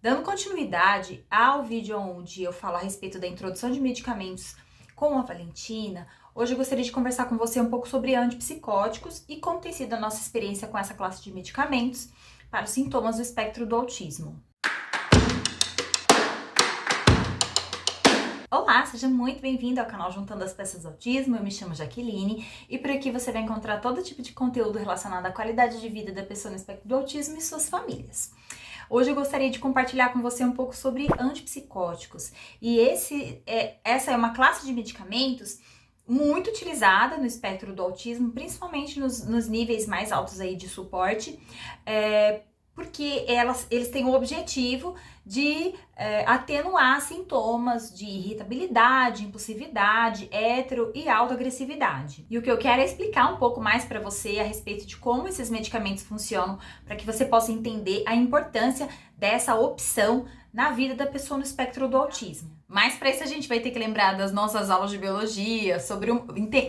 Dando continuidade ao vídeo onde eu falo a respeito da introdução de medicamentos com a Valentina, hoje eu gostaria de conversar com você um pouco sobre antipsicóticos e como tem sido a nossa experiência com essa classe de medicamentos para os sintomas do espectro do autismo. Olá, seja muito bem-vindo ao canal Juntando as Peças do Autismo. Eu me chamo Jaqueline e por aqui você vai encontrar todo tipo de conteúdo relacionado à qualidade de vida da pessoa no espectro do autismo e suas famílias. Hoje eu gostaria de compartilhar com você um pouco sobre antipsicóticos. E essa é uma classe de medicamentos muito utilizada no espectro do autismo, principalmente nos níveis mais altos aí de suporte, porque eles têm o objetivo de atenuar sintomas de irritabilidade, impulsividade, hetero e autoagressividade. E o que eu quero é explicar um pouco mais para você a respeito de como esses medicamentos funcionam, para que você possa entender a importância dessa opção na vida da pessoa no espectro do autismo. Mas para isso a gente vai ter que lembrar das nossas aulas de biologia,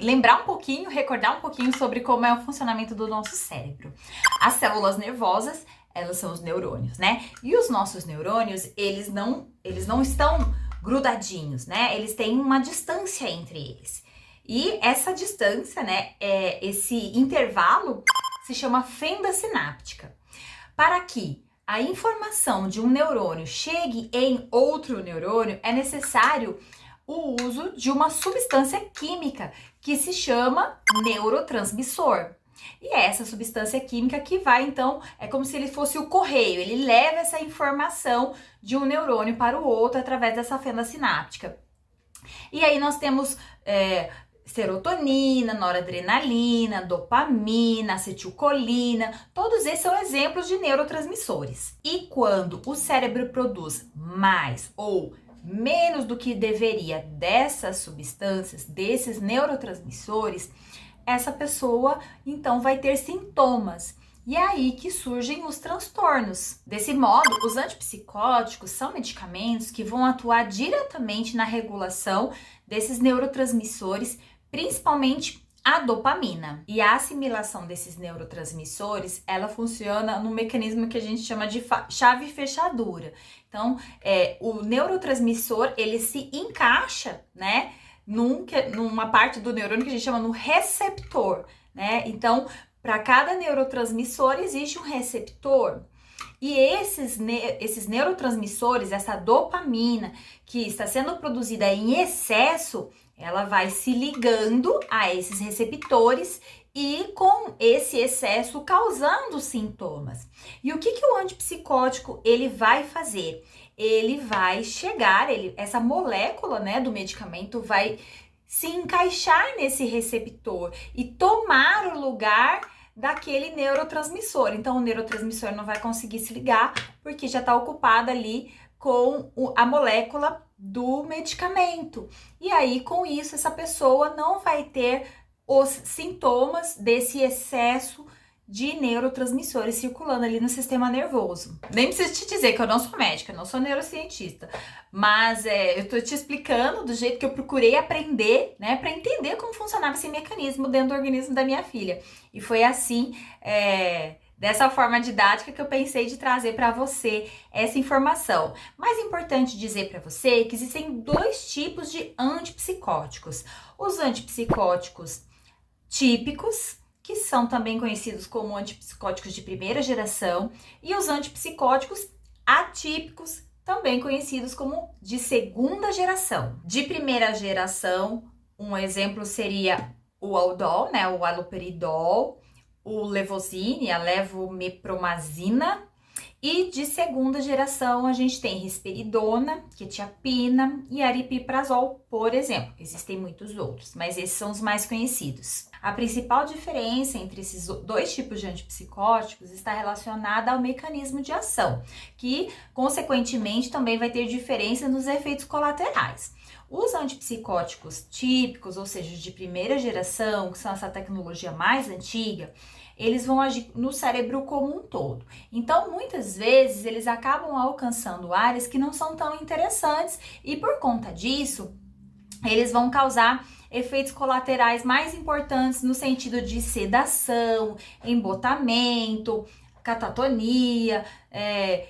lembrar um pouquinho, recordar um pouquinho sobre como é o funcionamento do nosso cérebro. As células nervosas, elas são os neurônios, né? E os nossos neurônios, eles não estão grudadinhos, né? Eles têm uma distância entre eles. E essa distância, né, esse intervalo se chama fenda sináptica. Para que a informação de um neurônio chegue em outro neurônio, é necessário o uso de uma substância química que se chama neurotransmissor. E é essa substância química que vai, então, é como se ele fosse o correio, ele leva essa informação de um neurônio para o outro através dessa fenda sináptica. E aí nós temos serotonina, noradrenalina, dopamina, acetilcolina, todos esses são exemplos de neurotransmissores. E quando o cérebro produz mais ou menos do que deveria dessas substâncias, desses neurotransmissores, essa pessoa então vai ter sintomas. E é aí que surgem os transtornos. Desse modo, os antipsicóticos são medicamentos que vão atuar diretamente na regulação desses neurotransmissores, principalmente a dopamina. E a assimilação desses neurotransmissores, ela funciona no mecanismo que a gente chama de chave fechadura. Então, o neurotransmissor, ele se encaixa, né, numa parte do neurônio que a gente chama no receptor, né? Então, para cada neurotransmissor existe um receptor. E esses neurotransmissores, essa dopamina que está sendo produzida em excesso, ela vai se ligando a esses receptores e com esse excesso causando sintomas. E o que o antipsicótico ele vai fazer? Ele vai chegar, essa molécula, né, do medicamento vai se encaixar nesse receptor e tomar o lugar daquele neurotransmissor. Então, o neurotransmissor não vai conseguir se ligar porque já está ocupado ali com a molécula do medicamento. E aí, com isso, essa pessoa não vai ter os sintomas desse excesso de neurotransmissores circulando ali no sistema nervoso. Nem preciso te dizer que eu não sou médica, eu não sou neurocientista, mas eu tô te explicando do jeito que eu procurei aprender, né, para entender como funcionava esse mecanismo dentro do organismo da minha filha. E foi assim, dessa forma didática que eu pensei de trazer para você essa informação. Mais importante dizer para você que existem dois tipos de antipsicóticos. Os antipsicóticos típicos, que são também conhecidos como antipsicóticos de primeira geração, e os antipsicóticos atípicos, também conhecidos como de segunda geração. De primeira geração, um exemplo seria o Aldol, né, o haloperidol, o levozine, a levomepromazina. E de segunda geração, a gente tem risperidona, quetiapina e aripiprazol, por exemplo. Existem muitos outros, mas esses são os mais conhecidos. A principal diferença entre esses dois tipos de antipsicóticos está relacionada ao mecanismo de ação, que, consequentemente, também vai ter diferença nos efeitos colaterais. Os antipsicóticos típicos, ou seja, de primeira geração, que são essa tecnologia mais antiga, eles vão agir no cérebro como um todo. Então, muitas vezes, eles acabam alcançando áreas que não são tão interessantes e, por conta disso, eles vão causar efeitos colaterais mais importantes no sentido de sedação, embotamento, catatonia,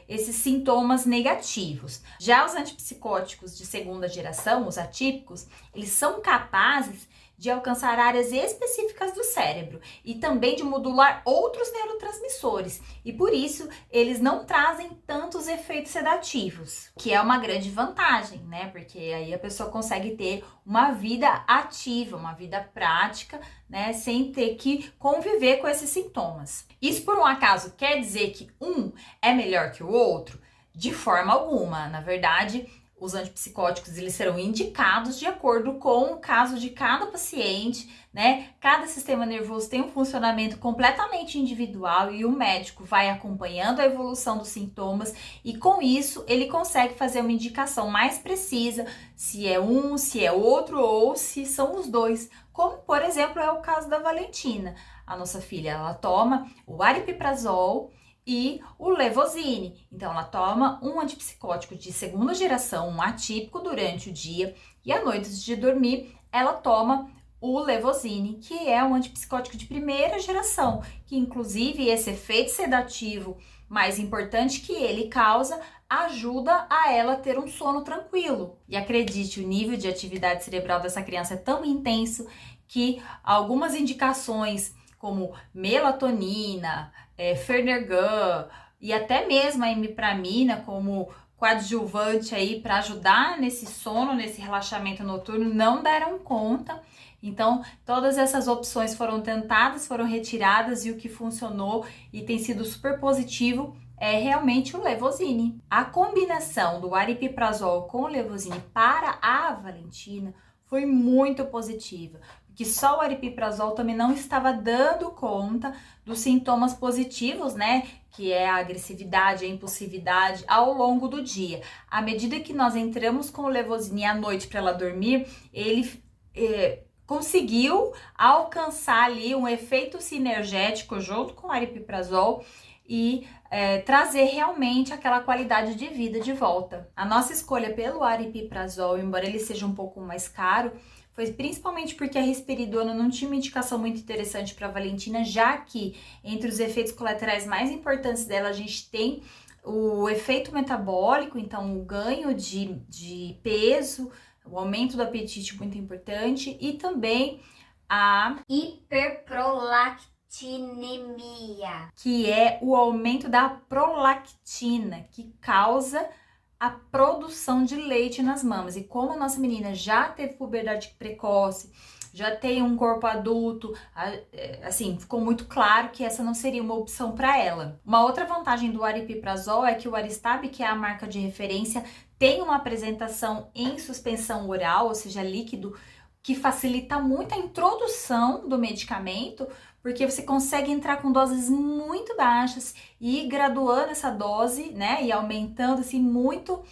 esses sintomas negativos. Já os antipsicóticos de segunda geração, os atípicos, eles são capazes de alcançar áreas específicas do cérebro e também de modular outros neurotransmissores. E por isso, eles não trazem tantos efeitos sedativos, que é uma grande vantagem, né? Porque aí a pessoa consegue ter uma vida ativa, uma vida prática, né? Sem ter que conviver com esses sintomas. Isso, por um acaso, quer dizer que um é melhor que o outro? De forma alguma. Na verdade, os antipsicóticos, eles serão indicados de acordo com o caso de cada paciente, né? Cada sistema nervoso tem um funcionamento completamente individual e o médico vai acompanhando a evolução dos sintomas e com isso ele consegue fazer uma indicação mais precisa se é um, se é outro ou se são os dois, como por exemplo é o caso da Valentina. A nossa filha, ela toma o aripiprazol e o levosine. Então, ela toma um antipsicótico de segunda geração, um atípico durante o dia e à noite antes de dormir, ela toma o levosine, que é um antipsicótico de primeira geração, que inclusive esse efeito sedativo mais importante que ele causa ajuda a ela ter um sono tranquilo. E acredite, o nível de atividade cerebral dessa criança é tão intenso que algumas indicações como melatonina, Fernergan e até mesmo a imipramina como coadjuvante aí para ajudar nesse sono, nesse relaxamento noturno, não deram conta. Então, todas essas opções foram tentadas, foram retiradas e o que funcionou e tem sido super positivo é realmente o levosine. A combinação do aripiprazol com o levosine para a Valentina foi muito positiva, porque só o aripiprazol também não estava dando conta dos sintomas positivos, né? Que é a agressividade, a impulsividade ao longo do dia. À medida que nós entramos com o levosine à noite para ela dormir, ele conseguiu alcançar ali um efeito sinergético junto com o aripiprazol e trazer realmente aquela qualidade de vida de volta. A nossa escolha pelo aripiprazol, embora ele seja um pouco mais caro, foi principalmente porque a risperidona não tinha uma indicação muito interessante para a Valentina, já que entre os efeitos colaterais mais importantes dela a gente tem o efeito metabólico, então o ganho de peso, o aumento do apetite muito importante e também a hiperprolactinemia, que é o aumento da prolactina, que causa a produção de leite nas mamas. E como a nossa menina já teve puberdade precoce, já tem um corpo adulto, assim, ficou muito claro que essa não seria uma opção para ela. Uma outra vantagem do aripiprazol é que o Aristab, que é a marca de referência, tem uma apresentação em suspensão oral, ou seja, líquido, que facilita muito a introdução do medicamento, porque você consegue entrar com doses muito baixas e ir graduando essa dose, né, e aumentando assim muito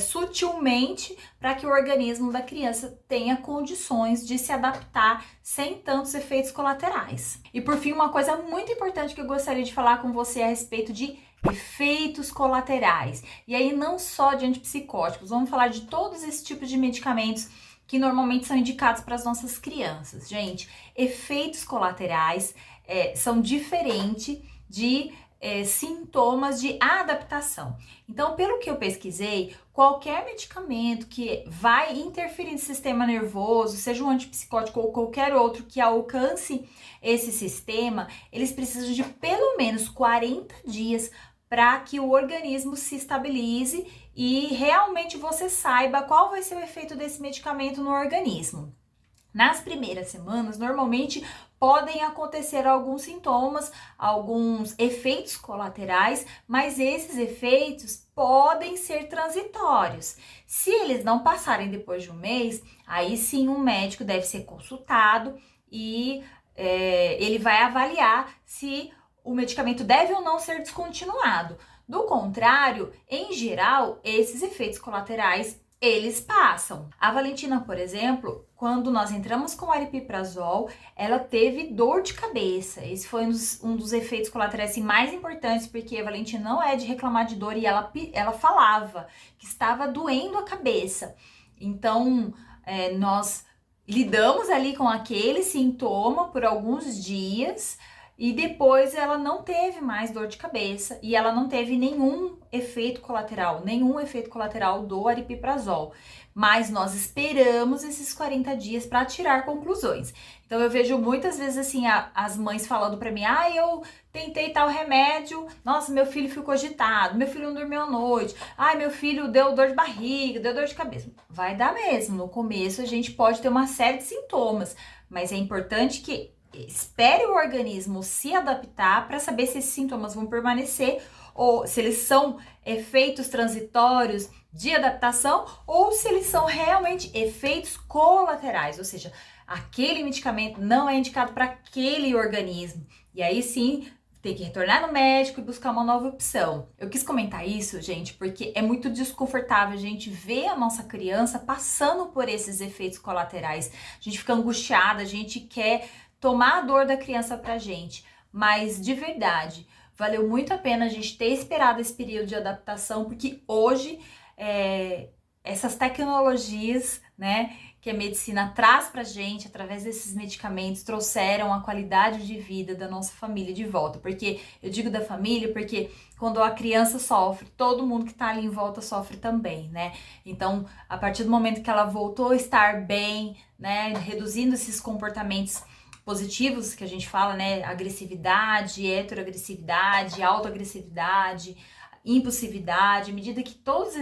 sutilmente para que o organismo da criança tenha condições de se adaptar sem tantos efeitos colaterais. E por fim, uma coisa muito importante que eu gostaria de falar com você a respeito de efeitos colaterais. E aí não só de antipsicóticos, vamos falar de todos esses tipos de medicamentos que normalmente são indicados para as nossas crianças. Gente, efeitos colaterais são diferentes de sintomas de adaptação. Então, pelo que eu pesquisei, qualquer medicamento que vai interferir no sistema nervoso, seja um antipsicótico ou qualquer outro que alcance esse sistema, eles precisam de pelo menos 40 dias para que o organismo se estabilize e realmente você saiba qual vai ser o efeito desse medicamento no organismo. Nas primeiras semanas, normalmente podem acontecer alguns sintomas, alguns efeitos colaterais, mas esses efeitos podem ser transitórios. Se eles não passarem depois de um mês, aí sim um médico deve ser consultado e ele vai avaliar se o medicamento deve ou não ser descontinuado. Do contrário, em geral, esses efeitos colaterais eles passam. A Valentina, por exemplo, quando nós entramos com o aripiprazol, ela teve dor de cabeça. Esse foi um dos efeitos colaterais assim, mais importantes, porque a Valentina não é de reclamar de dor e ela falava que estava doendo a cabeça. Então, nós lidamos ali com aquele sintoma por alguns dias e depois ela não teve mais dor de cabeça e ela não teve nenhum efeito colateral do aripiprazol. Mas nós esperamos esses 40 dias para tirar conclusões. Então eu vejo muitas vezes assim as mães falando para mim: eu tentei tal remédio, nossa, meu filho ficou agitado, meu filho não dormiu à noite, meu filho deu dor de barriga, deu dor de cabeça. Vai dar mesmo, no começo a gente pode ter uma série de sintomas, mas é importante que espere o organismo se adaptar para saber se esses sintomas vão permanecer ou se eles são efeitos transitórios de adaptação ou se eles são realmente efeitos colaterais, ou seja, aquele medicamento não é indicado para aquele organismo. E aí sim, tem que retornar no médico e buscar uma nova opção. Eu quis comentar isso, gente, porque é muito desconfortável a gente ver a nossa criança passando por esses efeitos colaterais. A gente fica angustiada, a gente quer tomar a dor da criança pra gente, mas de verdade, valeu muito a pena a gente ter esperado esse período de adaptação, porque hoje essas tecnologias, né, que a medicina traz pra gente através desses medicamentos trouxeram a qualidade de vida da nossa família de volta. Porque eu digo da família porque quando a criança sofre, todo mundo que tá ali em volta sofre também, né? Então, a partir do momento que ela voltou a estar bem, né, reduzindo esses comportamentos positivos que a gente fala, né, agressividade, heteroagressividade, autoagressividade, impulsividade, à medida que todos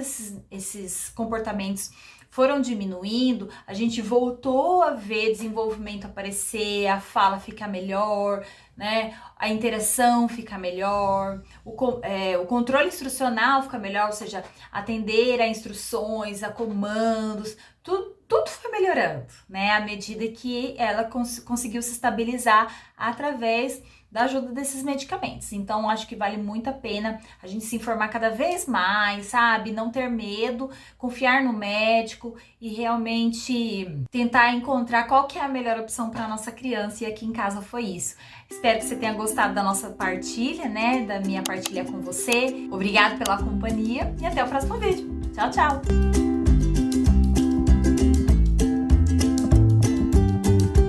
esses comportamentos foram diminuindo, a gente voltou a ver desenvolvimento aparecer, a fala ficar melhor, né? A interação fica melhor, o controle instrucional fica melhor, ou seja, atender a instruções, a comandos, tudo foi melhorando, né? À medida que ela conseguiu se estabilizar através da ajuda desses medicamentos. Então, acho que vale muito a pena a gente se informar cada vez mais, sabe? Não ter medo, confiar no médico e realmente tentar encontrar qual que é a melhor opção para nossa criança. E aqui em casa foi isso. Espero que você tenha gostado da nossa partilha, né? Da minha partilha com você. Obrigada pela companhia e até o próximo vídeo. Tchau, tchau!